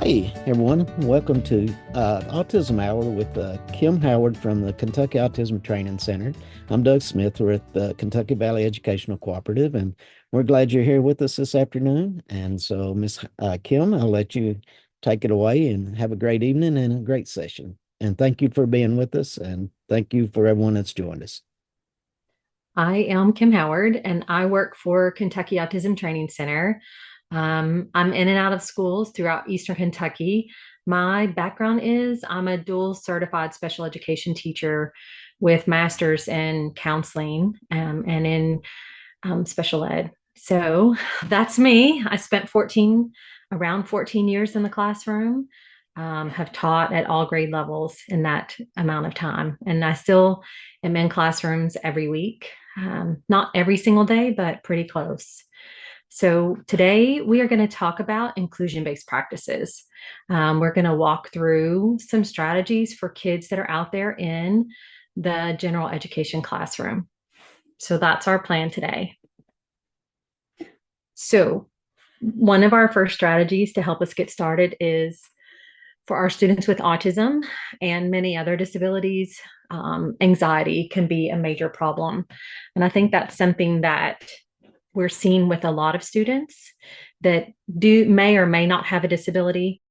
Hey everyone, welcome to Autism Hour with Kim Howard from the Kentucky Autism Training Center. I'm Doug Smith. We're at the Kentucky Valley Educational Cooperative, and we're glad you're here with us this afternoon. And so, Miss Kim, I'll let you take it away and have a great evening and a great session. And thank you for being with us, and thank you for everyone that's joined us. I am Kim Howard, and I work for Kentucky Autism Training Center. I'm in and out of schools throughout Eastern Kentucky. My background is I'm a dual certified special education teacher with masters in counseling and in special ed. So that's me. I spent around 14 years in the classroom, have taught at all grade levels in that amount of time. And I still am in classrooms every week, not every single day, but pretty close. So today we are going to talk about inclusion-based practices. We're going to walk through some strategies for kids that are out there in the general education classroom. So that's our plan today. So, one of our first strategies to help us get started is for our students with autism and many other disabilities, anxiety can be a major problem. And I think that's something that we're seeing with a lot of students that may or may not have a disability.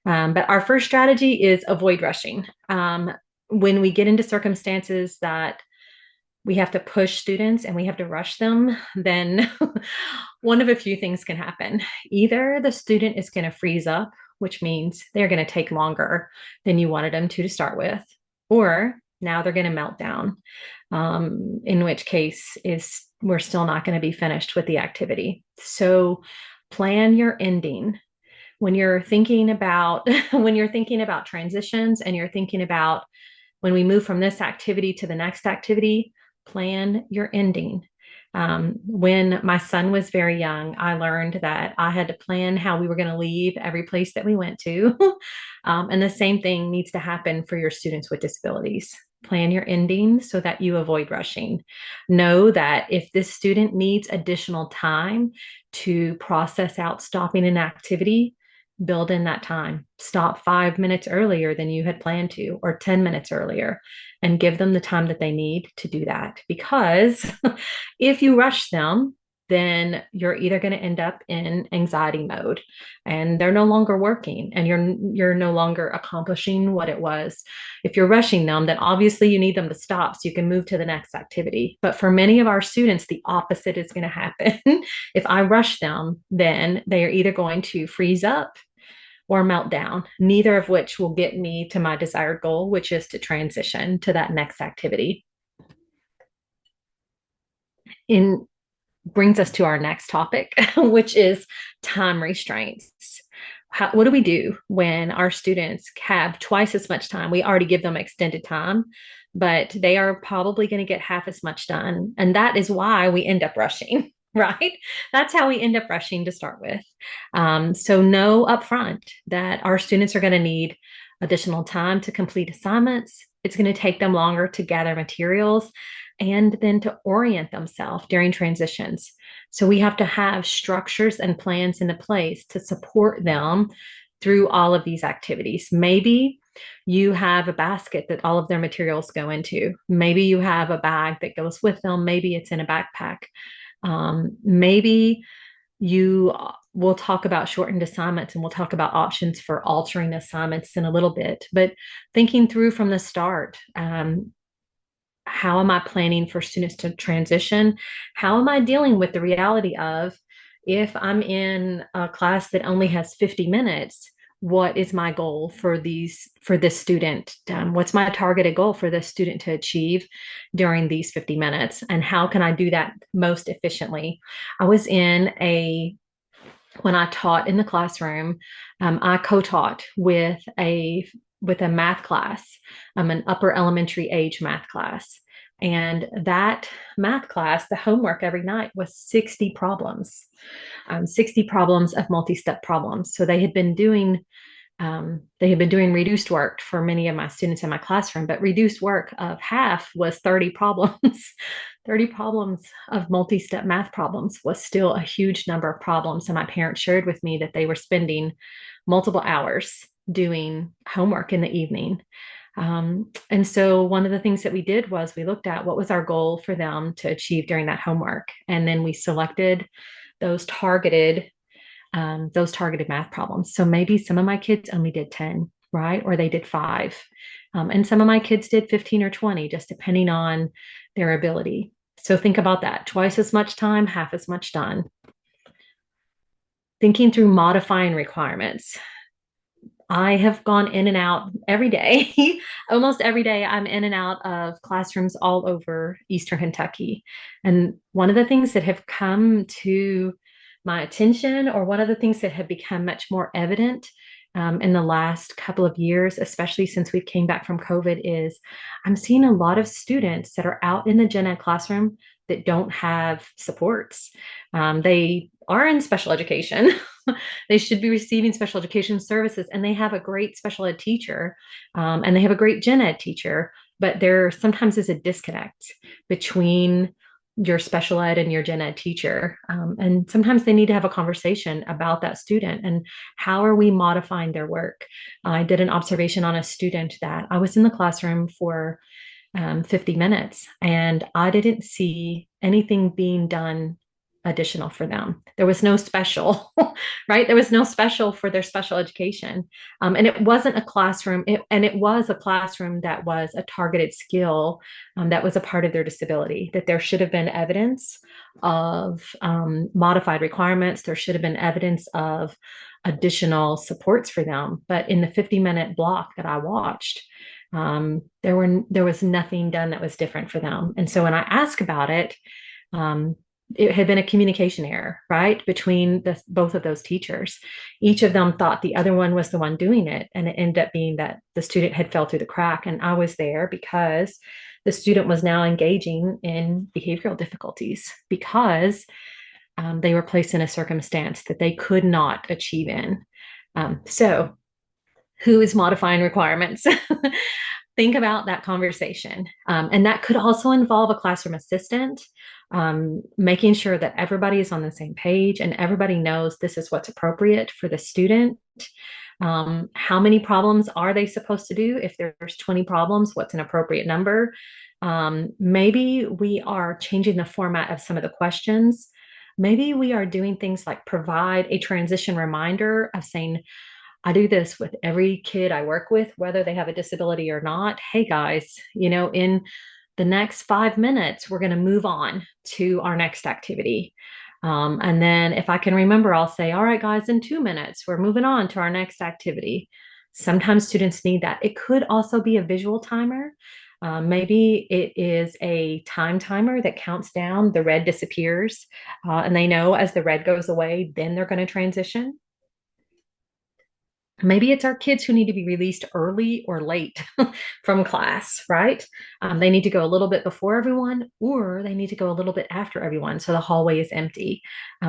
But our first strategy is avoid rushing. When we get into circumstances that we have to push students and we have to rush them, then one of a few things can happen. Either the student is going to freeze up, which means they're going to take longer than you wanted them to start with, or now they're going to melt down, in which case is we're still not going to be finished with the activity. So plan your ending when you're thinking about when you're thinking about transitions and you're thinking about when we move from this activity to the next activity, plan your ending. When my son was very young, I learned that I had to plan how we were going to leave every place that we went to. And the same thing needs to happen for your students with disabilities. Plan your ending so that you avoid rushing. Know that if this student needs additional time to process out stopping an activity, build in that time. Stop 5 minutes earlier than you had planned to, or 10 minutes earlier, and give them the time that they need to do that. Because if you rush them, then you're either going to end up in anxiety mode and they're no longer working and you're no longer accomplishing what it was. If you're rushing them, then obviously you need them to stop so you can move to the next activity. But for many of our students, the opposite is going to happen. If I rush them, then they are either going to freeze up or meltdown, neither of which will get me to my desired goal, which is to transition to that next activity. In brings us to our next topic, which is time restraints. What do we do when our students have twice as much time? We already give them extended time, but they are probably going to get half as much done. And that is why we end up rushing, right? That's how we end up rushing to start with. So know upfront that our students are going to need additional time to complete assignments. It's going to take them longer to gather materials and then to orient themselves during transitions. So we have to have structures and plans into place to support them through all of these activities. Maybe you have a basket that all of their materials go into. Maybe you have a bag that goes with them. Maybe it's in a backpack. Maybe you will talk about shortened assignments and we'll talk about options for altering assignments in a little bit. But thinking through from the start, how am I planning for students to transition? How am I dealing with the reality of if I'm in a class that only has 50 minutes, what is my goal for this student? What's my targeted goal for this student to achieve during these 50 minutes? And how can I do that most efficiently? I was when I taught in the classroom, I co-taught with a math class, an upper elementary age math class. And that math class, the homework every night was 60 problems of multi-step problems. So they had been doing They had been doing reduced work for many of my students in my classroom, but reduced work of half was 30 problems. 30 problems of multi-step math problems was still a huge number of problems. And my parents shared with me that they were spending multiple hours doing homework in the evening. And so one of the things that we did was we looked at what was our goal for them to achieve during that homework. And then we selected those targeted those targeted math problems. So maybe some of my kids only did 10, right? Or they did five. And some of my kids did 15 or 20, just depending on their ability. So think about that. Twice as much time, half as much done. Thinking through modifying requirements. I have gone in and out every day. Almost every day, I'm in and out of classrooms all over Eastern Kentucky. And one of the things that have come to my attention, or one of the things that have become much more evident in the last couple of years, especially since we came back from COVID, is I'm seeing a lot of students that are out in the gen ed classroom that don't have supports. They are in special education. They should be receiving special education services, and they have a great special ed teacher, and they have a great gen ed teacher, but there sometimes is a disconnect between your special ed and your gen ed teacher. And sometimes they need to have a conversation about that student and how are we modifying their work. I did an observation on a student that I was in the classroom for 50 minutes, and I didn't see anything being done additional for them. There was no special, right? There was no special for their special education. And it wasn't a classroom, and it was a classroom that was a targeted skill that was a part of their disability, that there should have been evidence of modified requirements. There should have been evidence of additional supports for them. But in the 50-minute block that I watched, there was nothing done that was different for them. And so when I ask about it, it had been a communication error, right, between both of those teachers. Each of them thought the other one was the one doing it, and it ended up being that the student had fell through the crack. And I was there because the student was now engaging in behavioral difficulties because they were placed in a circumstance that they could not achieve in. So who is modifying requirements? Think about that conversation. And that could also involve a classroom assistant, making sure that everybody is on the same page and everybody knows this is what's appropriate for the student. How many problems are they supposed to do? If there's 20 problems, what's an appropriate number? Maybe we are changing the format of some of the questions. Maybe we are doing things like provide a transition reminder of saying, I do this with every kid I work with, whether they have a disability or not. Hey guys, in the next 5 minutes, we're going to move on to our next activity. And then if I can remember, I'll say, all right, guys, in 2 minutes, we're moving on to our next activity. Sometimes students need that. It could also be a visual timer. Maybe it is a time timer that counts down, the red disappears, and they know as the red goes away, then they're going to transition. Maybe it's our kids who need to be released early or late from class, right? They need to go a little bit before everyone, or they need to go a little bit after everyone so the hallway is empty,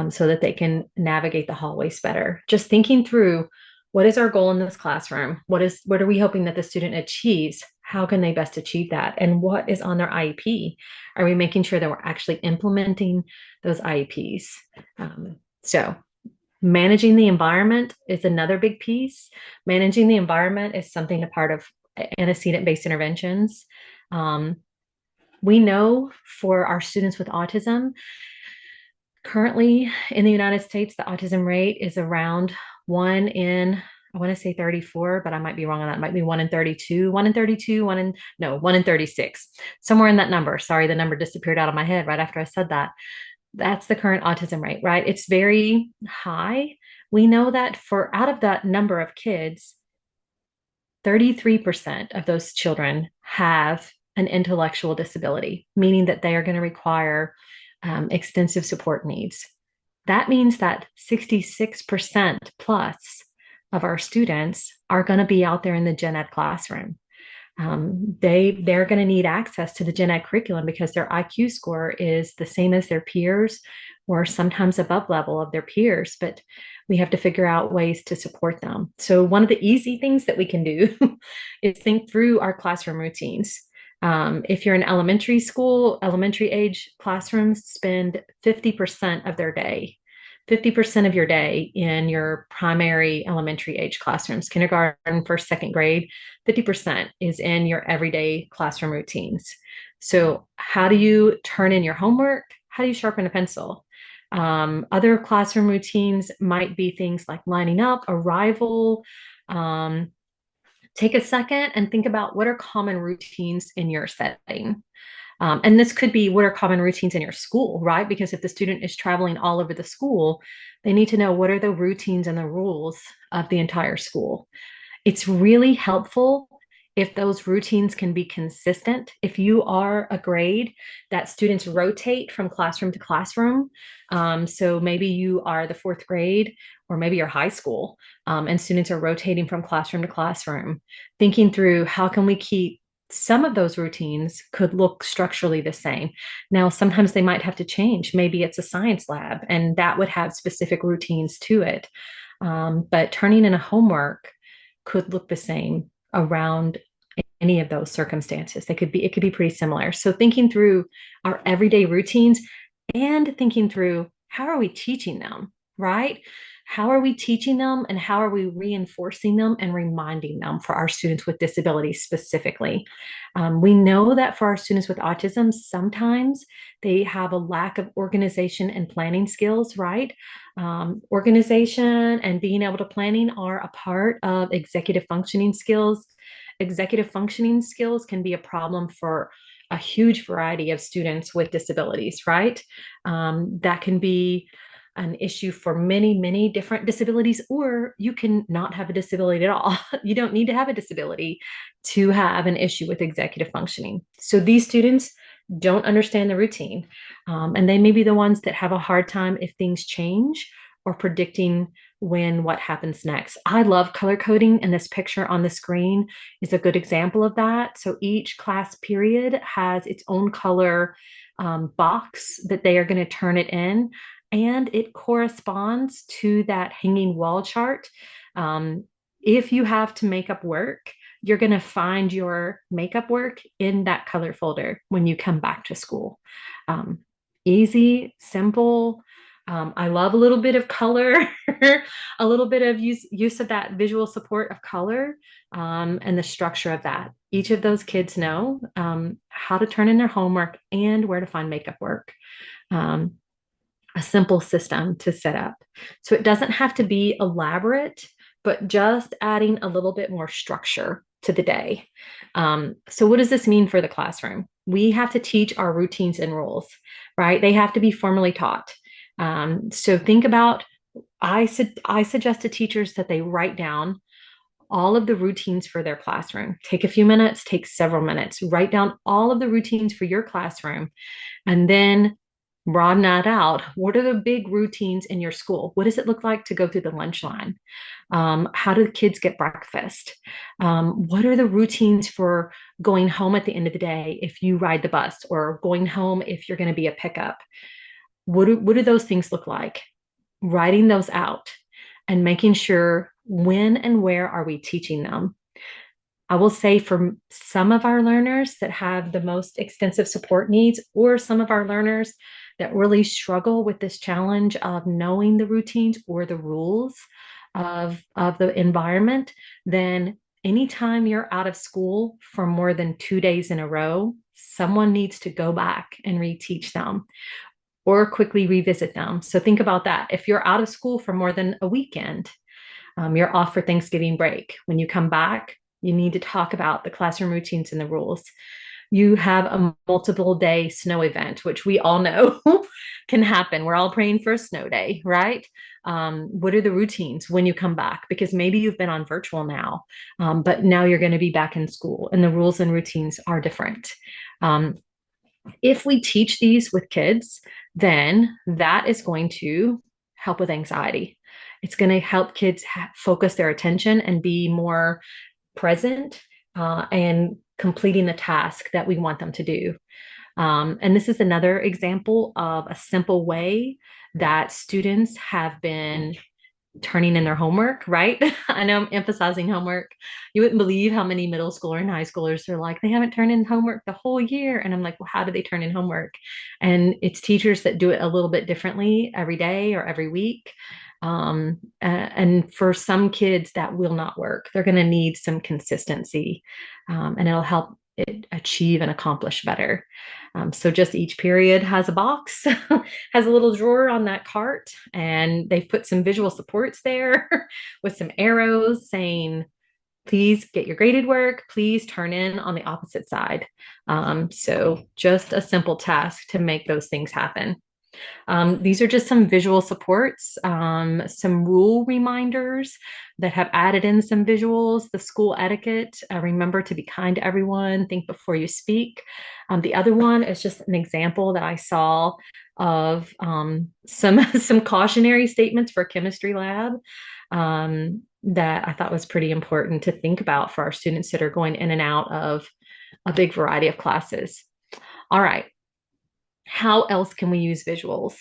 so that they can navigate the hallways better. Just thinking through, what is our goal in this classroom? What are we hoping that the student achieves? How can they best achieve that? And what is on their IEP? Are we making sure that we're actually implementing those IEPs? So managing the environment is another big piece. Managing the environment is something a part of antecedent-based interventions. We know for our students with autism, currently in the United States, the autism rate is around 1 in, I want to say 34, but I might be wrong on that. It might be 1 in 32, 1 in 32, 1 in 36, somewhere in that number. Sorry, the number disappeared out of my head right after I said that. That's the current autism rate, right? It's very high. We know that for out of that number of kids, 33% of those children have an intellectual disability, meaning that they are going to require extensive support needs. That means that 66% plus of our students are going to be out there in the gen ed classroom. They're going to need access to the gen ed curriculum because their IQ score is the same as their peers or sometimes above level of their peers, but we have to figure out ways to support them. So one of the easy things that we can do is think through our classroom routines. If you're in elementary school, elementary age classrooms spend 50% of their day, 50% of your day in your primary elementary age classrooms, kindergarten, first, second grade, 50% is in your everyday classroom routines. So, how do you turn in your homework? How do you sharpen a pencil? Other classroom routines might be things like lining up, arrival. Um, Take a second and think about what are common routines in your setting. And this could be what are common routines in your school, right? Because if the student is traveling all over the school, they need to know what are the routines and the rules of the entire school. It's really helpful if those routines can be consistent. If you are a grade that students rotate from classroom to classroom, so maybe you are the fourth grade, or maybe you're high school, and students are rotating from classroom to classroom, thinking through how can we keep some of those routines could look structurally the same. Now, sometimes they might have to change. Maybe it's a science lab and that would have specific routines to it. But turning in a homework could look the same around any of those circumstances. It could be pretty similar. So thinking through our everyday routines and thinking through how are we teaching them, right? How are we teaching them and how are we reinforcing them and reminding them for our students with disabilities specifically? We know that for our students with autism, sometimes they have a lack of organization and planning skills, right? Organization and being able to planning are a part of executive functioning skills. Executive functioning skills can be a problem for a huge variety of students with disabilities, right? That can be an issue for many, many different disabilities, or you can not have a disability at all. You don't need to have a disability to have an issue with executive functioning. So these students don't understand the routine, and they may be the ones that have a hard time if things change or predicting what happens next. I love color coding, and this picture on the screen is a good example of that. So each class period has its own color box that they are going to turn it in, and it corresponds to that hanging wall chart. If you have to make up work, you're going to find your makeup work in that color folder when you come back to school. Um, Easy, simple. I love a little bit of color, a little bit of use of that visual support of color, and the structure of that. Each of those kids know how to turn in their homework and where to find makeup work. Um, a simple system to set up. So it doesn't have to be elaborate, but just adding a little bit more structure to the day. So what does this mean for the classroom? We have to teach our routines and rules, right? They have to be formally taught. So think about, I suggest to teachers that they write down all of the routines for their classroom. Take a few minutes, take several minutes, write down all of the routines for your classroom, and then broaden that out. What are the big routines in your school? What does it look like to go through the lunch line? How do the kids get breakfast? What are the routines for going home at the end of the day if you ride the bus, or going home if you're going to be a pickup? What do those things look like? Writing those out and making sure when and where are we teaching them. I will say for some of our learners that have the most extensive support needs, or some of our learners that really struggle with this challenge of knowing the routines or the rules of the environment, then anytime you're out of school for more than 2 days in a row, someone needs to go back and reteach them or quickly revisit them. So think about that. If you're out of school for more than a weekend, you're off for Thanksgiving break. When you come back, you need to talk about the classroom routines and the rules. You have a multiple day snow event, which we all know can happen. We're all praying for a snow day, right? What are the routines when you come back? Because maybe you've been on virtual now, but now you're going to be back in school and the rules and routines are different. If we teach these with kids, then that is going to help with anxiety. It's going to help kids focus their attention and be more present and completing the task that we want them to do. And this is another example of a simple way that students have been turning in their homework, right? I know I'm emphasizing homework. You wouldn't believe how many middle schooler and high schoolers are like, they haven't turned in homework the whole year. And I'm like, well, how do they turn in homework? And it's teachers that do it a little bit differently every day or every week. And for some kids, that will not work. They're going to need some consistency, and it'll help it achieve and accomplish better. So just each period has a box, has a little drawer on that cart, and they've put some visual supports there with some arrows saying, please get your graded work, please turn in on the opposite side. So just a simple task to make those things happen. These are just some visual supports, some rule reminders that have added in some visuals, the school etiquette, remember to be kind to everyone, think before you speak. The other one is just an example that I saw of some cautionary statements for a chemistry lab, that I thought was pretty important to think about for our students that are going in and out of a big variety of classes. All right, how else can we use visuals?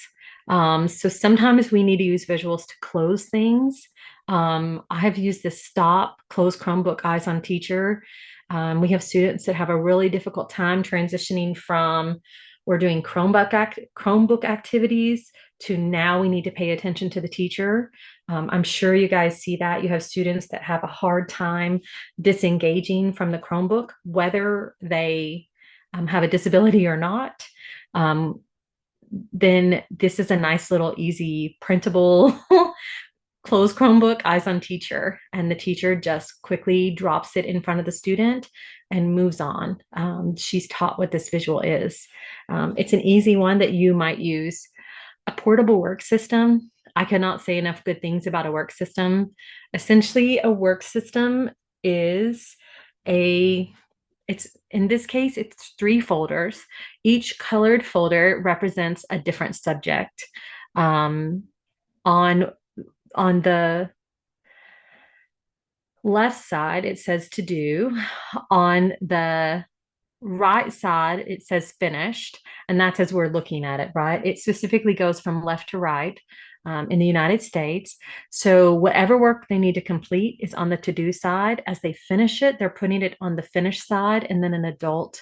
So sometimes we need to use visuals to close things. I have used this stop, close Chromebook, eyes on teacher. We have students that have a really difficult time transitioning from we're doing Chromebook activities to now we need to pay attention to the teacher. I'm sure you guys see that. You have students that have a hard time disengaging from the Chromebook, whether they have a disability or not. Um, then this is a nice little easy printable closed Chromebook, eyes on teacher, and the teacher just quickly drops it in front of the student and moves on. She's taught what this visual is. It's an easy one that you might use. A portable work system. I cannot say enough good things about a work system. Essentially, a work system is a it's in this case, it's 3 folders. Each colored folder represents a different subject. Um, on on the left side, it says to do. On the right side, it says finished, and that's as we're looking at it, right? It specifically goes from left to right in the United States. So whatever work they need to complete is on the to-do side. As they finish it, they're putting it on the finish side, and then an adult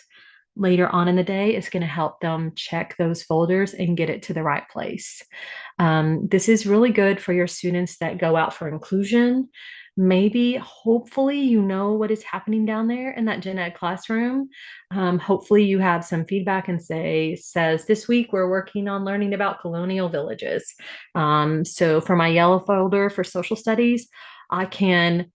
later on in the day is going to help them check those folders and get it to the right place. This is really good for your students that go out for inclusion. Maybe, hopefully, you know what is happening down there in that gen ed classroom. Hopefully, you have some feedback and says this week we're working on learning about colonial villages. So for my yellow folder for social studies, I can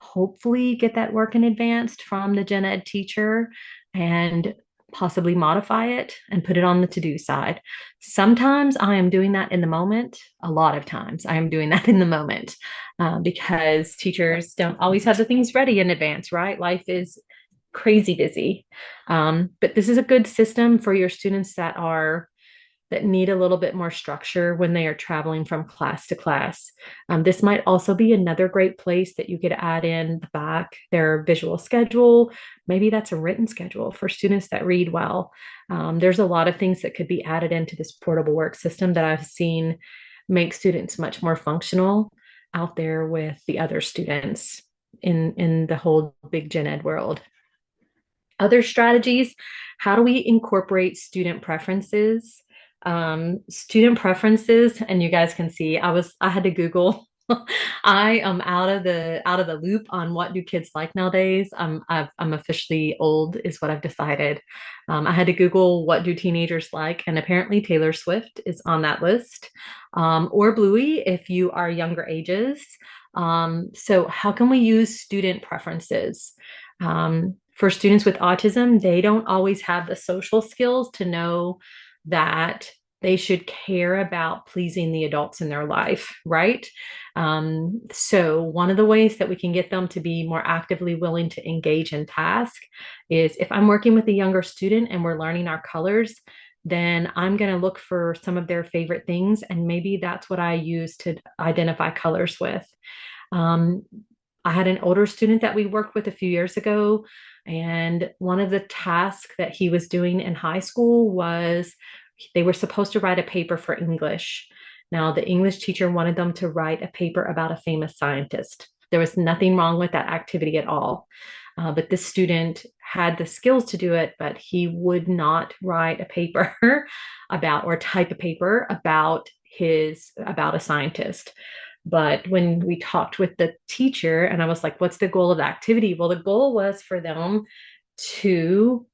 hopefully get that work in advance from the gen ed teacher and possibly modify it and put it on the to-do side. Sometimes I am doing that in the moment. A lot of times I am doing that in the moment, because teachers don't always have the things ready in advance, right? Life is crazy busy. But this is a good system for your students that need a little bit more structure when they are traveling from class to class. This might also be another great place that you could add in the back their visual schedule. Maybe that's a written schedule for students that read well. There's a lot of things that could be added into this portable work system that I've seen make students much more functional out there with the other students in the whole big gen ed world. Other strategies, how do we incorporate student preferences? Student preferences, and you guys can see I had to Google. I am out of the loop on what do kids like nowadays. I'm officially old is what I've decided. I had to Google what do teenagers like, and apparently Taylor Swift is on that list, or Bluey if you are younger ages. So how can we use student preferences? For students with autism, they don't always have the social skills to know that they should care about pleasing the adults in their life, right? So one of the ways that we can get them to be more actively willing to engage in task is if I'm working with a younger student and we're learning our colors, then I'm going to look for some of their favorite things, and maybe that's what I use to identify colors with. Um, I had an older student that we worked with a few years ago, and one of the tasks that he was doing in high school was they were supposed to write a paper for English. Now, the English teacher wanted them to write a paper about a famous scientist. There was nothing wrong with that activity at all. But this student had the skills to do it, but he would not write a paper about or type a paper about a scientist. But when we talked with the teacher, and I was like, what's the goal of the activity? Well, the goal was for them to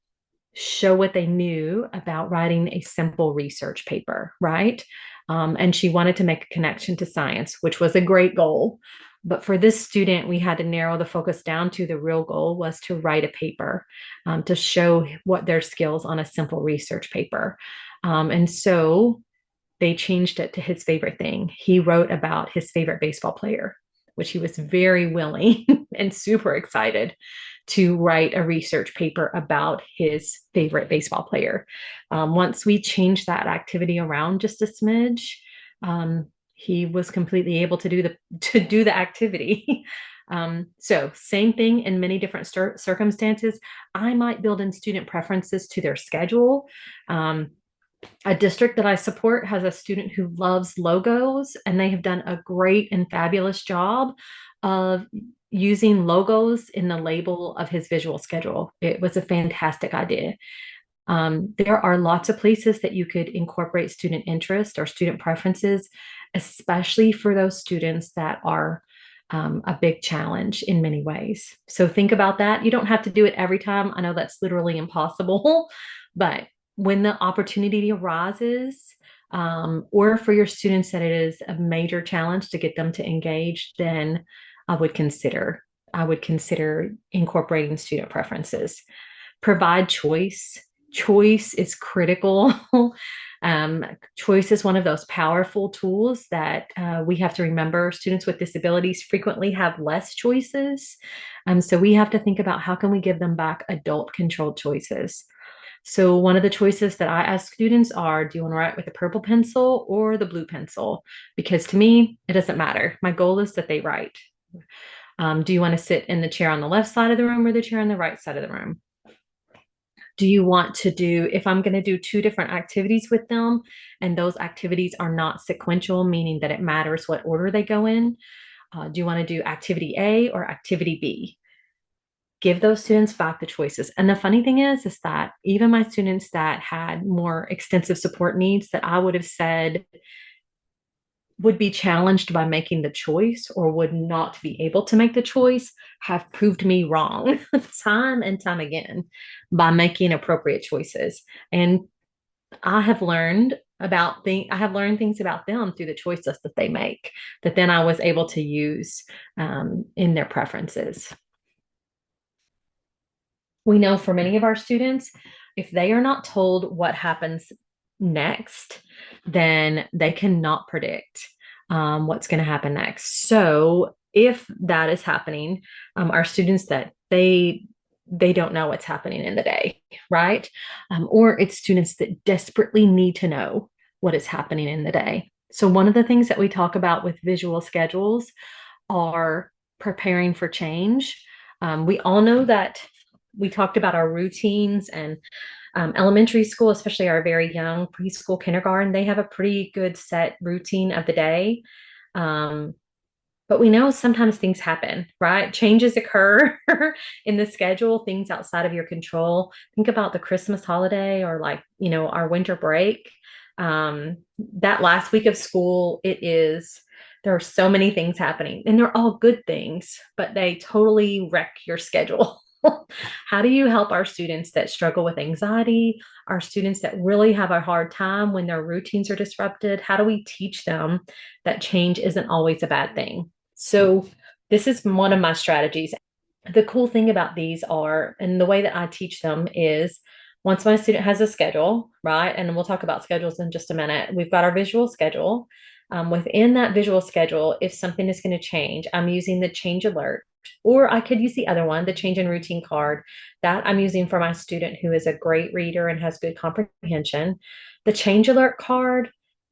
show what they knew about writing a simple research paper, right? And she wanted to make a connection to science, which was a great goal. But for this student, we had to narrow the focus down to the real goal was to write a paper to show what their skills on a simple research paper. And so they changed it to his favorite thing. He wrote about his favorite baseball player, which he was very willing and super excited to write a research paper about his favorite baseball player. Once we changed that activity around just a smidge, he was completely able to do the activity. So same thing in many different circumstances. I might build in student preferences to their schedule. A district that I support has a student who loves logos, and they have done a great and fabulous job of using logos in the label of his visual schedule. It was a fantastic idea. There are lots of places that you could incorporate student interest or student preferences, especially for those students that are a big challenge in many ways. So think about that. You don't have to do it every time. I know that's literally impossible, but when the opportunity arises, or for your students that it is a major challenge to get them to engage, then I would consider incorporating student preferences. Provide choice. Choice is critical. Choice is one of those powerful tools that we have to remember. Students with disabilities frequently have less choices. So we have to think about how can we give them back adult controlled choices. So one of the choices that I ask students are, do you want to write with a purple pencil or the blue pencil? Because to me, it doesn't matter. My goal is that they write. Do you want to sit in the chair on the left side of the room or the chair on the right side of the room? Do you want to do, if I'm going to do two different activities with them, and those activities are not sequential, meaning that it matters what order they go in, do you want to do activity A or activity B? Give those students back the choices. And the funny thing is that even my students that had more extensive support needs that I would have said would be challenged by making the choice or would not be able to make the choice have proved me wrong time and time again by making appropriate choices. And I have learned things about them through the choices that they make that then I was able to use in their preferences. We know for many of our students, if they are not told what happens next, then they cannot predict what's going to happen next. So if that is happening, our students that they don't know what's happening in the day, right? Or it's students that desperately need to know what is happening in the day. So one of the things that we talk about with visual schedules are preparing for change. We all know that we talked about our routines and elementary school, especially our very young preschool, kindergarten, they have a pretty good set routine of the day. But we know sometimes things happen, right? Changes occur in the schedule, things outside of your control. Think about the Christmas holiday or our winter break. That last week of school, there are so many things happening and they're all good things, but they totally wreck your schedule. How do you help our students that struggle with anxiety, our students that really have a hard time when their routines are disrupted? How do we teach them that change isn't always a bad thing? So this is one of my strategies. The cool thing about these are, and the way that I teach them is once my student has a schedule, right? And we'll talk about schedules in just a minute. We've got our visual schedule. Within that visual schedule, if something is going to change, I'm using the change alert. Or I could use the other one, the change in routine card that I'm using for my student who is a great reader and has good comprehension. The change alert card,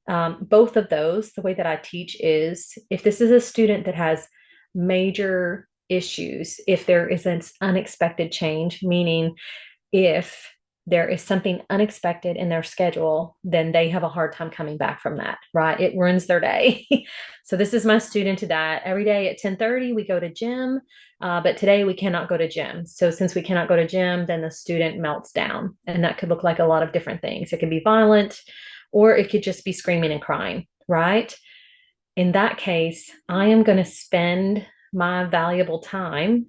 both of those, the way that I teach is if this is a student that has major issues if there is an unexpected change, meaning if there is something unexpected in their schedule, then they have a hard time coming back from that, right? It ruins their day. So this is my student to that. Every day at 10:30, we go to gym, but today we cannot go to gym. So since we cannot go to gym, then the student melts down. And that could look like a lot of different things. It could be violent, or it could just be screaming and crying, right? In that case, I am going to spend my valuable time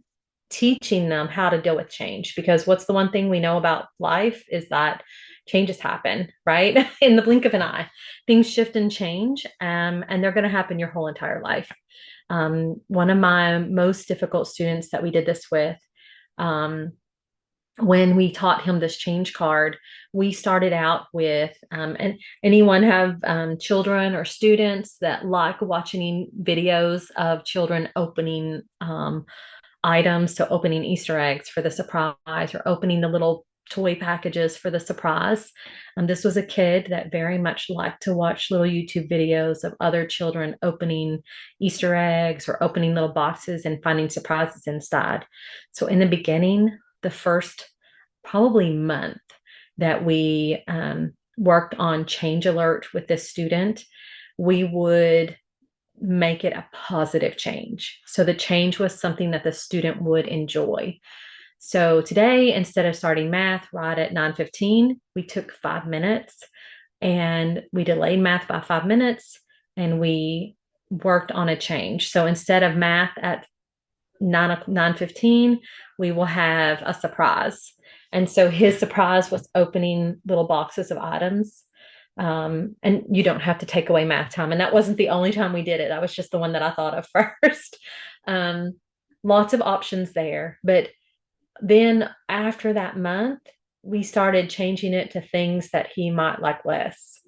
teaching them how to deal with change, because what's the one thing we know about life is that changes happen, right? In the blink of an eye, things shift and change, and they're going to happen your whole entire life. One of my most difficult students that we did this with, when we taught him this change card, we started out with, and anyone have children or students that like watching videos of children opening items, so opening Easter eggs for the surprise or opening the little toy packages for the surprise. This was a kid that very much liked to watch little YouTube videos of other children opening Easter eggs or opening little boxes and finding surprises inside. So in the beginning, the first probably month that we worked on change alert with this student, we would make it a positive change. So the change was something that the student would enjoy. So today, instead of starting math right at 9:15, we took 5 minutes and we delayed math by 5 minutes and we worked on a change. So instead of math at 9:15, we will have a surprise. And so his surprise was opening little boxes of items. And you don't have to take away math time. And that wasn't the only time we did it. That was just the one that I thought of first. Lots of options there. But then after that month, we started changing it to things that he might like less.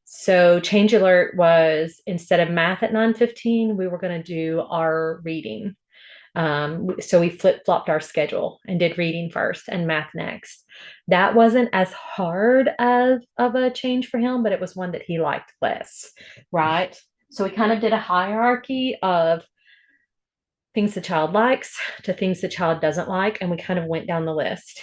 So change alert was, instead of math at 9:15, we were going to do our reading. So we flip-flopped our schedule and did reading first and math next. That wasn't as hard of a change for him, but it was one that he liked less, right? So we kind of did a hierarchy of things the child likes to things the child doesn't like, and we kind of went down the list.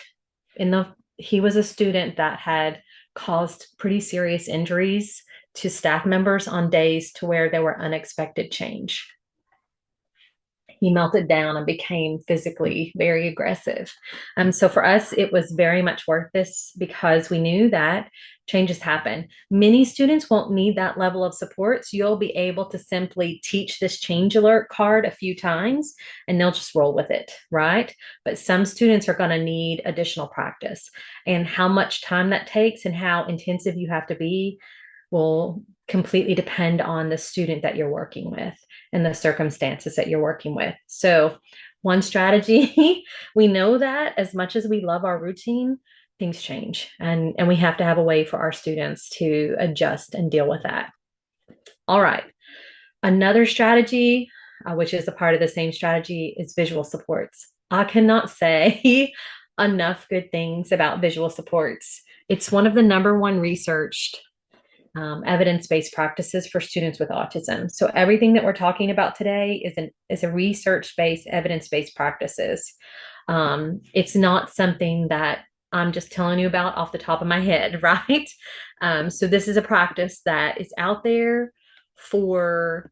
He was a student that had caused pretty serious injuries to staff members on days to where there were unexpected change. He melted down and became physically very aggressive. So for us, it was very much worth this because we knew that changes happen. Many students won't need that level of support, so you'll be able to simply teach this change alert card a few times and they'll just roll with it, right? But some students are going to need additional practice, and how much time that takes and how intensive you have to be will completely depend on the student that you're working with and the circumstances that you're working with. So one strategy, we know that as much as we love our routine, things change, and we have to have a way for our students to adjust and deal with that. All right. Another strategy, which is a part of the same strategy, is visual supports. I cannot say enough good things about visual supports. It's one of the number one researched evidence-based practices for students with autism. So everything that we're talking about today is a research-based, evidence-based practices. It's not something that I'm just telling you about off the top of my head, right? So this is a practice that is out there for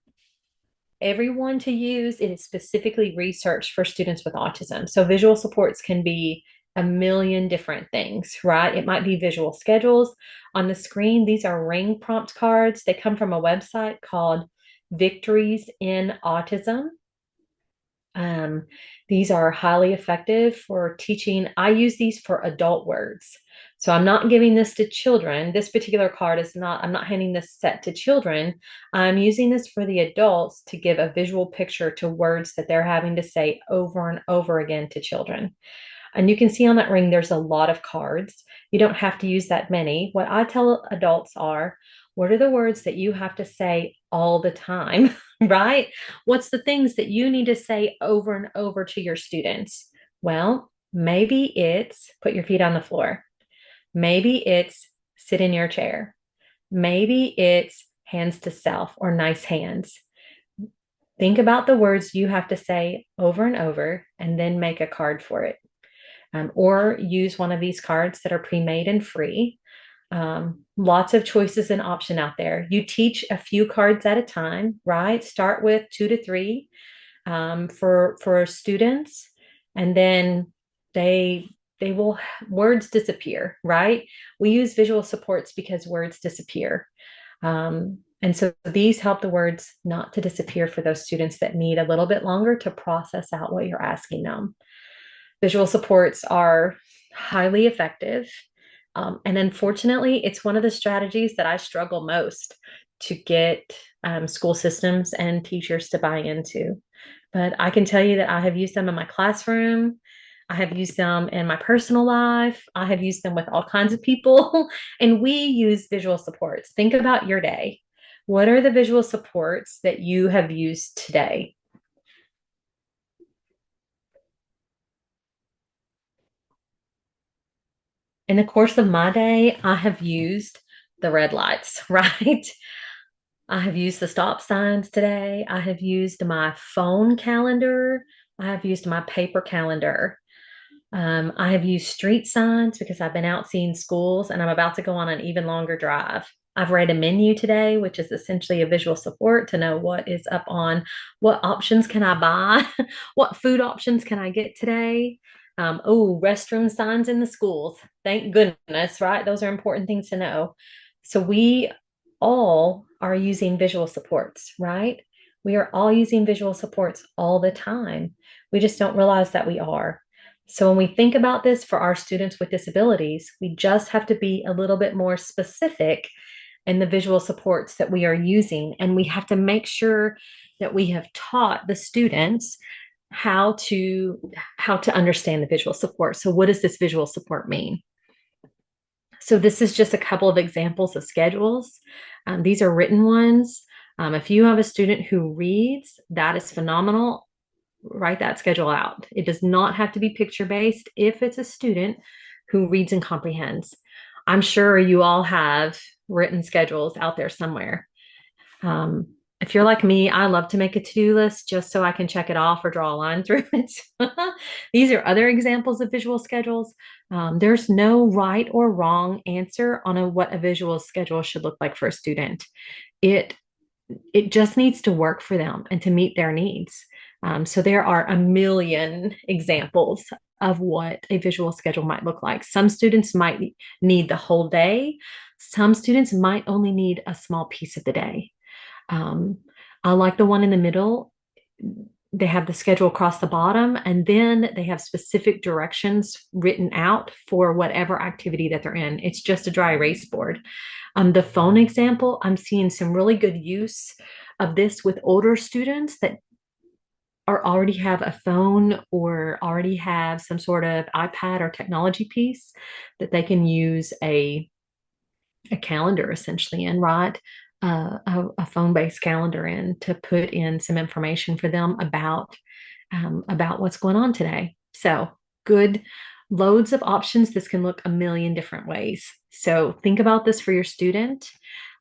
everyone to use. It is specifically researched for students with autism. So visual supports can be a million different things, right? It might be visual schedules. On the screen, these are ring prompt cards. They come from a website called Victories in Autism. These are highly effective for teaching. I use these for adult words. So I'm not giving this to children. This particular card is not, I'm not handing this set to children. I'm using this for the adults to give a visual picture to words that they're having to say over and over again to children. And you can see on that ring, there's a lot of cards. You don't have to use that many. What I tell adults are, what are the words that you have to say all the time, right? What's the things that you need to say over and over to your students? Well, maybe it's put your feet on the floor. Maybe it's sit in your chair. Maybe it's hands to self or nice hands. Think about the words you have to say over and over, and then make a card for it. Or use one of these cards that are pre-made and free. Lots of choices and option out there. You teach a few cards at a time, right? Start with 2 to 3 for students, and then they will words disappear, right? We use visual supports because words disappear. And so these help the words not to disappear for those students that need a little bit longer to process out what you're asking them. Visual supports are highly effective. And unfortunately, it's one of the strategies that I struggle most to get school systems and teachers to buy into. But I can tell you that I have used them in my classroom. I have used them in my personal life. I have used them with all kinds of people, and we use visual supports. Think about your day. What are the visual supports that you have used today? In the course of my day, I have used the red lights, right? I have used the stop signs today. I have used my phone calendar. I have used my paper calendar. I have used street signs because I've been out seeing schools and I'm about to go on an even longer drive. I've read a menu today, which is essentially a visual support to know what is up on what options can I buy, what food options can I get today. Oh, restroom signs in the schools. Thank goodness, right? Those are important things to know. So we all are using visual supports, right? We are all using visual supports all the time. We just don't realize that we are. So when we think about this for our students with disabilities, we just have to be a little bit more specific in the visual supports that we are using. And we have to make sure that we have taught the students how to understand the visual support. So what does this visual support mean? So this is just a couple of examples of schedules. These are written ones. If you have a student who reads, that is phenomenal. Write that schedule out. It does not have to be picture-based if it's a student who reads and comprehends. I'm sure you all have written schedules out there somewhere. If you're like me, I love to make a to-do list just so I can check it off or draw a line through it. These are other examples of visual schedules. There's no right or wrong answer on what a visual schedule should look like for a student. It it just needs to work for them and to meet their needs. So there are a million examples of what a visual schedule might look like. Some students might need the whole day. Some students might only need a small piece of the day. Um, I like the one in the middle. They have the schedule across the bottom, and then they have specific directions written out for whatever activity that they're in. It's just a dry erase board. The phone example, I'm seeing some really good use of this with older students that are already have a phone or already have some sort of iPad or technology piece that they can use a calendar essentially in, right? A phone-based calendar in to put in some information for them about what's going on today. So good, loads of options. This can look a million different ways. So think about this for your student.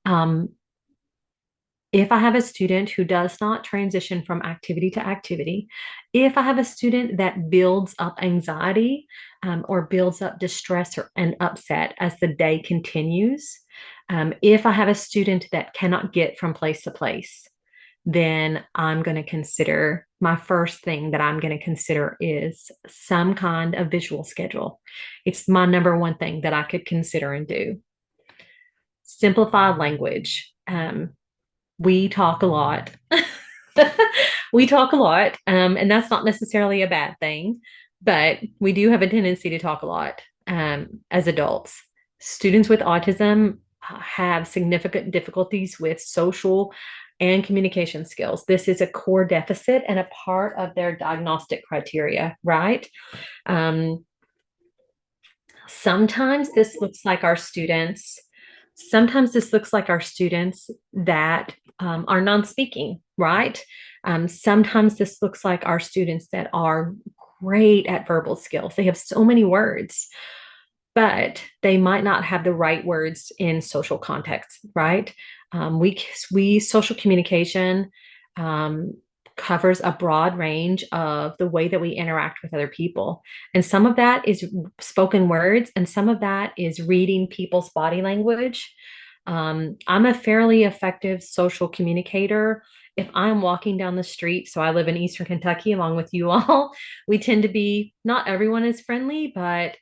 Um, if I have a student who does not transition from activity to activity, if I have a student that builds up anxiety or builds up distress and upset as the day continues, if I have a student that cannot get from place to place, then I'm going to consider my first thing that I'm going to consider is some kind of visual schedule. It's my number one thing that I could consider and do. Simplified language. We talk a lot. We talk a lot, and that's not necessarily a bad thing, but we do have a tendency to talk a lot as adults. Students with autism have significant difficulties with social and communication skills. This is a core deficit and a part of their diagnostic criteria, right? Um, sometimes this looks like our students. Sometimes this looks like our students that are non-speaking, right? Sometimes this looks like our students that are great at verbal skills. They have so many words, but they might not have the right words in social context, right? We social communication. covers a broad range of the way that we interact with other people. And some of that is spoken words, and some of that is reading people's body language. I'm a fairly effective social communicator. If I'm walking down the street, so I live in Eastern Kentucky along with you all, we tend to be, not everyone is friendly, but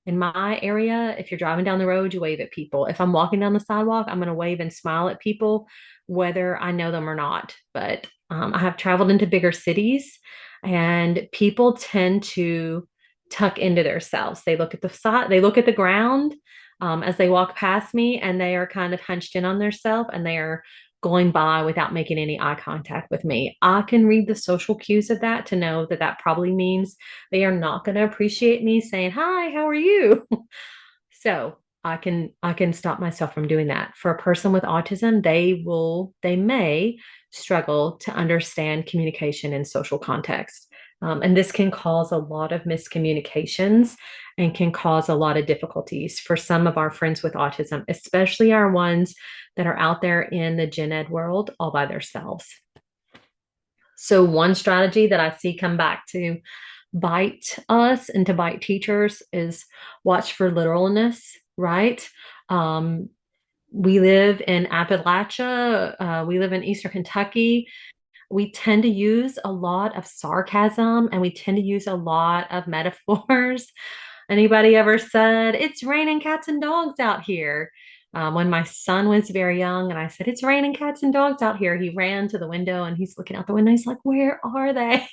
in my area, if you're driving down the road, you wave at people. If I'm walking down the sidewalk, I'm going to wave and smile at people, whether I know them or not. But I have traveled into bigger cities, and people tend to tuck into themselves. They look at the side, they look at the ground as they walk past me, and they are kind of hunched in on themselves, and they are going by without making any eye contact with me. I can read the social cues of that to know that that probably means they are not going to appreciate me saying, "Hi, how are you?" So I can stop myself from doing that. For a person with autism, they may struggle to understand communication in social context. And this can cause a lot of miscommunications and can cause a lot of difficulties for some of our friends with autism, especially our ones that are out there in the gen ed world all by themselves. So one strategy that I see come back to bite us and to bite teachers is watch for literalness, right? Um, we live in Appalachia, we live in Eastern Kentucky. We tend to use a lot of sarcasm and we tend to use a lot of metaphors. Anybody ever said, "It's raining cats and dogs out here"? When my son was very young and I said, "It's raining cats and dogs out here," he ran to the window and he's looking out the window. He's like, "Where are they?"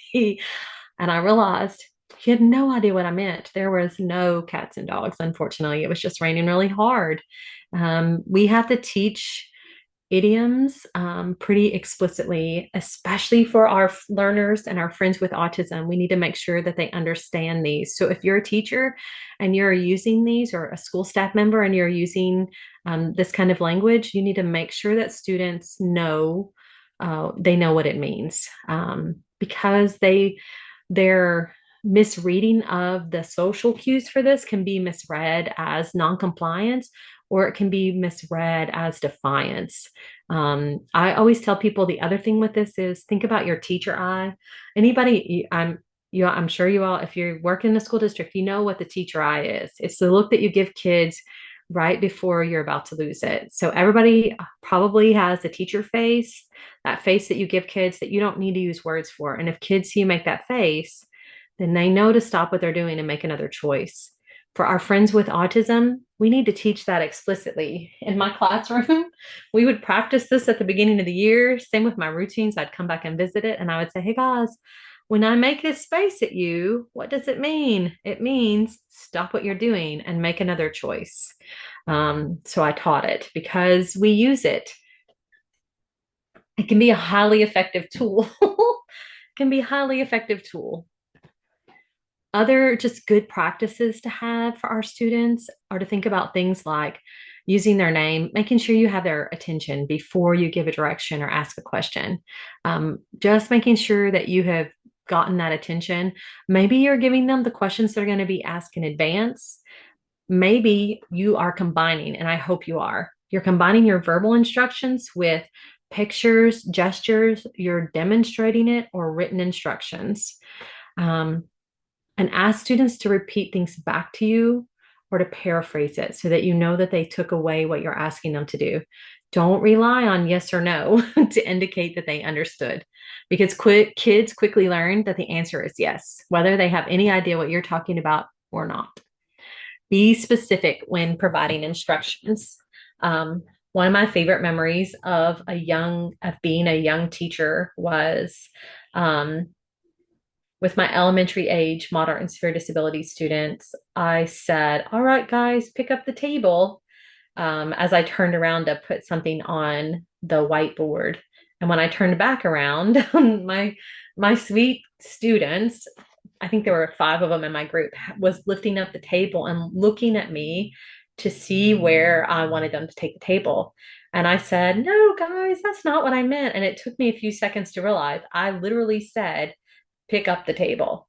And I realized he had no idea what I meant. There was no cats and dogs, unfortunately. It was just raining really hard. We have to teach idioms pretty explicitly, especially for our learners and our friends with autism. We need to make sure that they understand these. So if you're a teacher and you're using these, or a school staff member and you're using this kind of language, you need to make sure that students know they know what it means, because their misreading of the social cues for this can be misread as noncompliance, or it can be misread as defiance. I always tell people the other thing with this is think about your teacher eye. Anybody, I'm sure you all, if you work in the school district, you know what the teacher eye is. It's the look that you give kids right before you're about to lose it. So everybody probably has the teacher face, that face that you give kids that you don't need to use words for. And if kids see you make that face, then they know to stop what they're doing and make another choice. For our friends with autism, we need to teach that explicitly. In my classroom, we would practice this at the beginning of the year. Same with my routines. I'd come back and visit it and I would say, "Hey guys, when I make this face at you, what does it mean?" It means stop what you're doing and make another choice. So I taught it because we use it. It can be a highly effective tool. It can be a highly effective tool. Other just good practices to have for our students are to think about things like using their name, making sure you have their attention before you give a direction or ask a question. Just making sure that you have gotten that attention. Maybe you're giving them the questions they're going to be asked in advance. Maybe you are combining, and I hope you are. You're combining your verbal instructions with pictures, gestures, you're demonstrating it, or written instructions. And ask students to repeat things back to you or to paraphrase it so that you know that they took away what you're asking them to do. Don't rely on yes or no to indicate that they understood, because kids quickly learn that the answer is yes, whether they have any idea what you're talking about or not. Be specific when providing instructions. One of my favorite memories of being a young teacher was with my elementary age moderate and severe disability students. I said, "All right, guys, pick up the table," as I turned around to put something on the whiteboard. And when I turned back around, my sweet students, I think there were 5 of them in my group, was lifting up the table and looking at me to see where I wanted them to take the table. And I said, "No, guys, that's not what I meant." And it took me a few seconds to realize I literally said, "Pick up the table."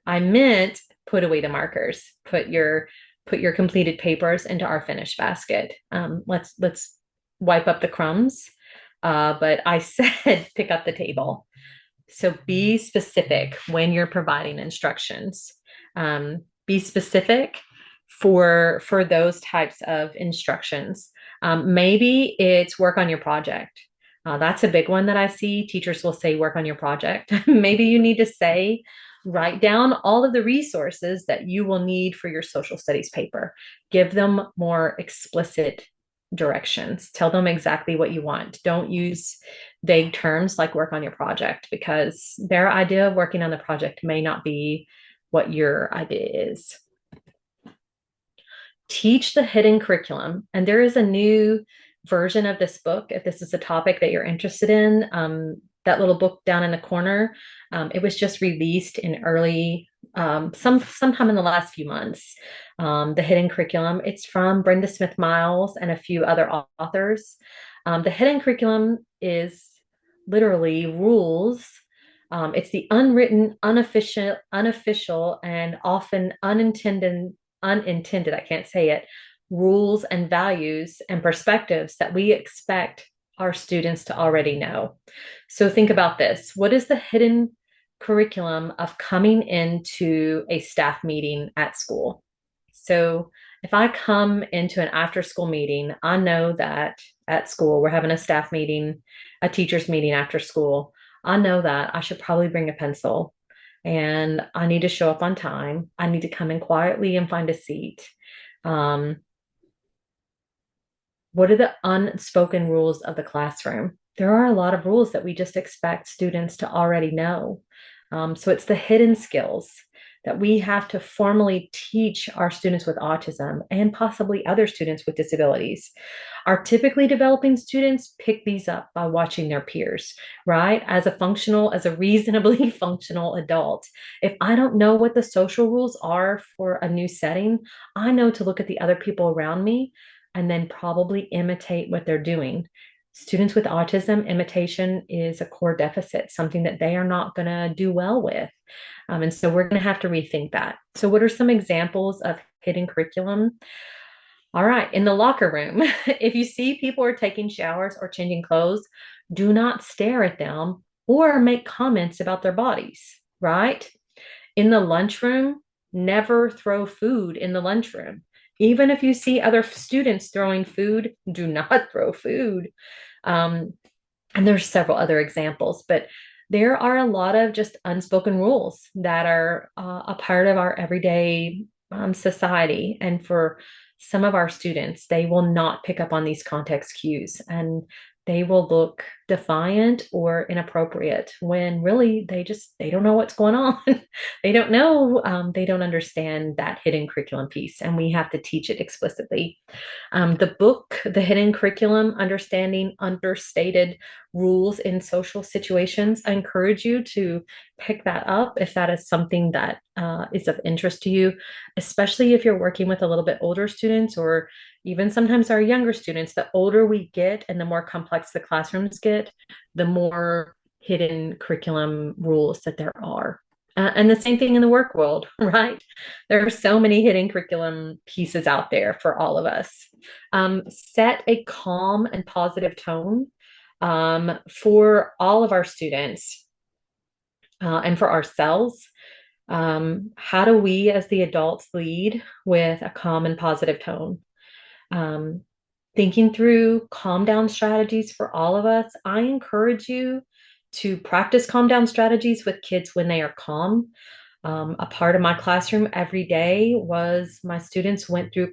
I meant put away the markers, put your completed papers into our finish basket. Let's wipe up the crumbs. But I said pick up the table. So be specific when you're providing instructions. Be specific for those types of instructions. Maybe it's work on your project. That's a big one that I see. Teachers will say, work on your project. Maybe you need to say, write down all of the resources that you will need for your social studies paper. Give them more explicit directions. Tell them exactly what you want. Don't use vague terms like work on your project, because their idea of working on the project may not be what your idea is. Teach the hidden curriculum. And there is a new version of this book, if this is a topic that you're interested in. That little book down in the corner, it was just released in early, sometime in the last few months. The hidden curriculum. It's from Brenda Smith Miles and a few other authors. The hidden curriculum is literally rules. It's the unwritten, unofficial, and often unintended, I can't say it, rules and values and perspectives that we expect our students to already know. So think about this. What is the hidden curriculum of coming into a staff meeting at school? So if I come into an after school meeting, I know that at school we're having a staff meeting, a teachers meeting after school. I know that I should probably bring a pencil, and I need to show up on time. I need to come in quietly and find a seat. Um, what are the unspoken rules of the classroom? There are a lot of rules that we just expect students to already know. So it's the hidden skills that we have to formally teach our students with autism and possibly other students with disabilities. Our typically developing students pick these up by watching their peers, right? As a reasonably functional adult, if I don't know what the social rules are for a new setting, I know to look at the other people around me and then probably imitate what they're doing. Students with autism, imitation is a core deficit, something that they are not going to do well with. And so we're going to have to rethink that. So, what are some examples of hidden curriculum? All right, in the locker room, if you see people are taking showers or changing clothes, do not stare at them or make comments about their bodies, right? In the lunchroom, never throw food in the lunchroom. Even if you see other students throwing food, do not throw food. Um, and there's several other examples, but there are a lot of just unspoken rules that are a part of our everyday society. And for some of our students, they will not pick up on these context cues, and they will look defiant or inappropriate when really they don't know what's going on. They don't know, they don't understand that hidden curriculum piece, and we have to teach it explicitly. The book, The Hidden Curriculum, Understanding Understated Rules in Social Situations, I encourage you to pick that up if that is something that is of interest to you, especially if you're working with a little bit older students, or even sometimes our younger students. The older we get and the more complex the classrooms get, the more hidden curriculum rules that there are. And the same thing in the work world, right? There are so many hidden curriculum pieces out there for all of us. Set a calm and positive tone for all of our students and for ourselves. How do we, as the adults, lead with a calm and positive tone? Thinking through calm down strategies for all of us. I encourage you to practice calm down strategies with kids when they are calm. A part of my classroom every day was my students went through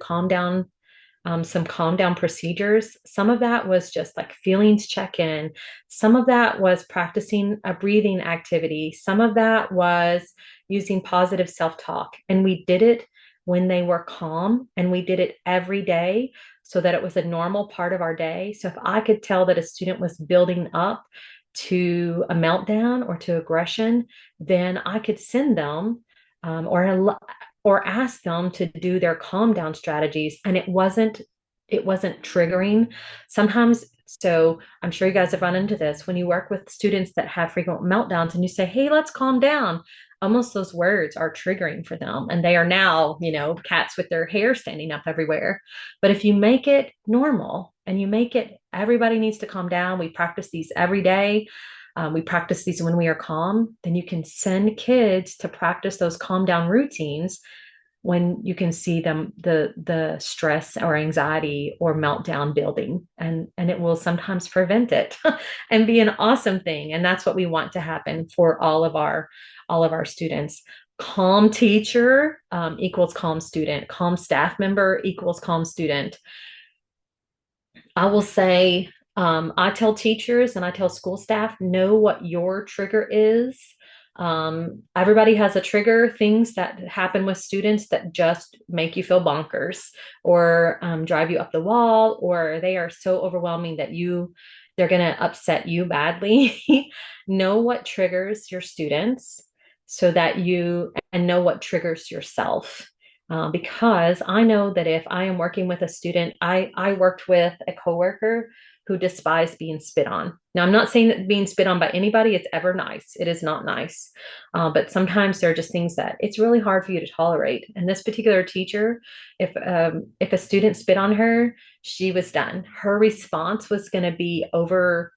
some calm down procedures. Some of that was just like feelings check in. Some of that was practicing a breathing activity. Some of that was using positive self talk. And we did it when they were calm, and we did it every day so that it was a normal part of our day. So if I could tell that a student was building up to a meltdown or to aggression, then I could send them or ask them to do their calm down strategies, and it wasn't triggering sometimes. So I'm sure you guys have run into this when you work with students that have frequent meltdowns and you say, hey, let's calm down. Almost those words are triggering for them, and they are now, cats with their hair standing up everywhere. But if you make it normal and you make it everybody needs to calm down, we practice these every day, We practice these when we are calm. Then you can send kids to practice those calm down routines when you can see them the stress or anxiety or meltdown building, and it will sometimes prevent it and be an awesome thing. And that's what we want to happen for all of our students. Calm teacher equals calm student. Calm staff member equals calm student. I will say, I tell teachers and I tell school staff, know what your trigger is. Everybody has a trigger, things that happen with students that just make you feel bonkers or drive you up the wall, or they are so overwhelming that they're going to upset you badly. Know what triggers your students so that and know what triggers yourself. Because I know that if I am working with a student, I worked with a coworker who despised being spit on. Now, I'm not saying that being spit on by anybody is ever nice. It is not nice. But sometimes there are just things that it's really hard for you to tolerate. And this particular teacher, if a student spit on her, she was done. Her response was going to be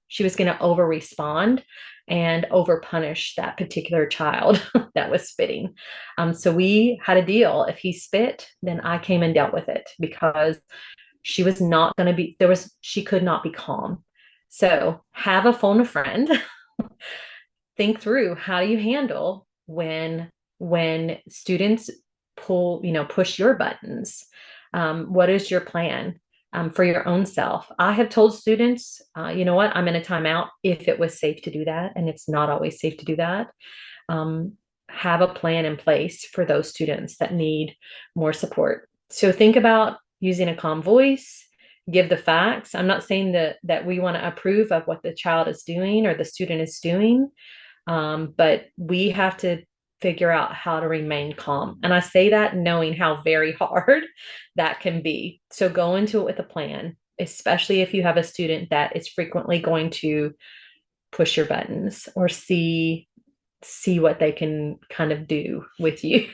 she was going to over respond and over punish that particular child that was spitting. So we had a deal. If he spit, then I came and dealt with it because she was not going to be, she could not be calm. So have a phone a friend, think through how do you handle when students push your buttons. What is your plan for your own self? I have told students, you know what, I'm in a timeout if it was safe to do that, and it's not always safe to do that. Have a plan in place for those students that need more support. So think about using a calm voice, give the facts. I'm not saying that we want to approve of what the child is doing or the student is doing, but we have to figure out how to remain calm. And I say that knowing how very hard that can be. So go into it with a plan, especially if you have a student that is frequently going to push your buttons or see what they can kind of do with you.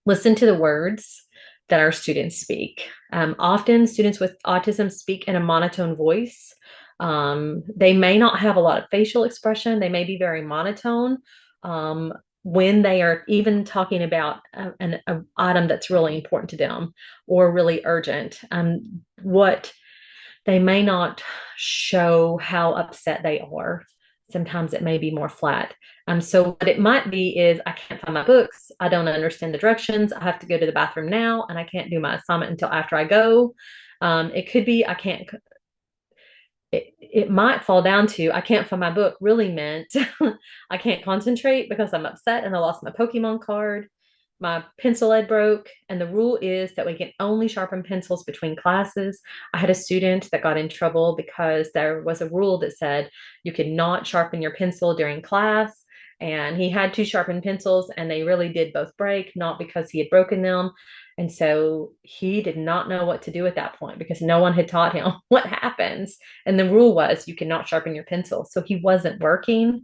Listen to the words that our students speak. Often students with autism speak in a monotone voice. They may not have a lot of facial expression. They may be very monotone when they are even talking about an item that's really important to them or really urgent. What they may not show how upset they are. Sometimes it may be more flat. So what it might be is I can't find my books. I don't understand the directions. I have to go to the bathroom now, and I can't do my assignment until after I go. It could be I can't. It might fall down to I can't find my book really meant I can't concentrate because I'm upset and I lost my Pokemon card. My pencil lead broke, and the rule is that we can only sharpen pencils between classes. I had a student that got in trouble because there was a rule that said you could not sharpen your pencil during class. And he had two sharpened pencils, and they really did both break, not because he had broken them. And so he did not know what to do at that point because no one had taught him what happens. And the rule was you cannot sharpen your pencil. So he wasn't working.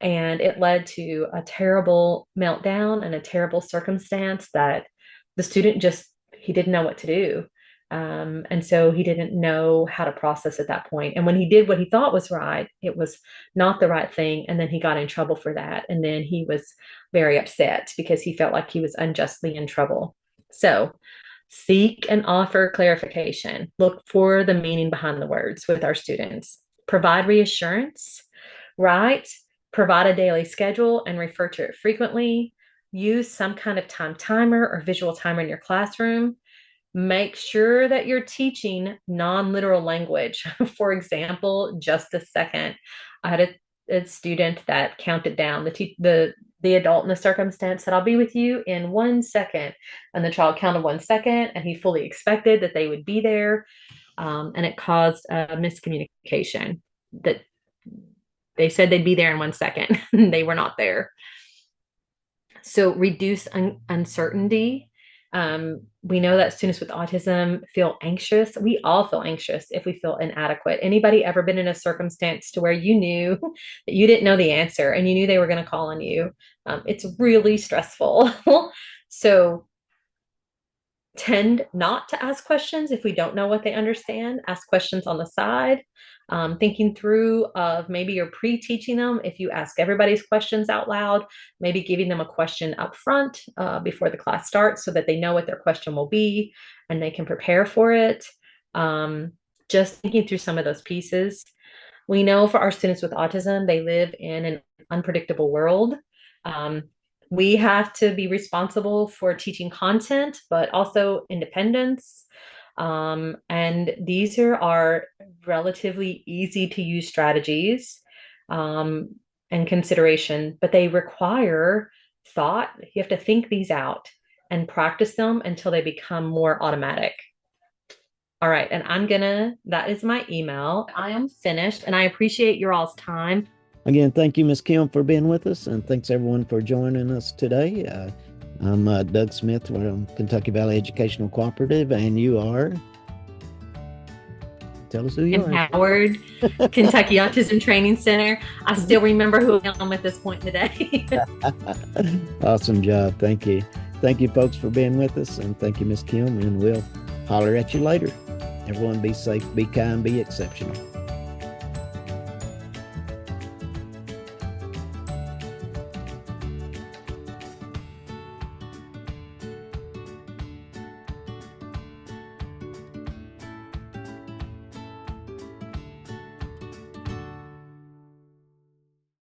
And it led to a terrible meltdown and a terrible circumstance that the student he didn't know what to do. And so he didn't know how to process at that point. And when he did what he thought was right, it was not the right thing. And then he got in trouble for that. And then he was very upset because he felt like he was unjustly in trouble. So seek and offer clarification. Look for the meaning behind the words with our students. Provide reassurance, right? Provide a daily schedule and refer to it frequently. Use some kind of time timer or visual timer in your classroom. Make sure that you're teaching non-literal language. For example, just a second. I had a student that counted down the adult in the circumstance said, I'll be with you in 1 second. And the child counted 1 second, and he fully expected that they would be there. And it caused a miscommunication that they said they'd be there in 1 second. They were not there. So reduce uncertainty. We know that students with autism feel anxious. We all feel anxious if we feel inadequate. Anybody ever been in a circumstance to where you knew that you didn't know the answer and you knew they were going to call on you? It's really stressful. So tend not to ask questions if we don't know what they understand. Ask questions on the side. thinking through of maybe you're pre-teaching them if you ask everybody's questions out loud, maybe giving them a question up front before the class starts so that they know what their question will be and they can prepare for it. Just thinking through some of those pieces. We know for our students with autism, they live in an unpredictable world. Um, we have to be responsible for teaching content, but also independence. And these are our relatively easy to use strategies and consideration, but they require thought. You have to think these out and practice them until they become more automatic. All right, and that is my email. I am finished, and I appreciate your all's time. Again, thank you, Ms. Kim, for being with us, and thanks everyone for joining us today. I'm Doug Smith from Kentucky Valley Educational Cooperative, and you are? Tell us who you are. Howard, Kentucky Autism Training Center. I still remember who I am at this point in the day. Awesome job. Thank you. Thank you, folks, for being with us, and thank you, Ms. Kim, and we'll holler at you later. Everyone be safe, be kind, be exceptional.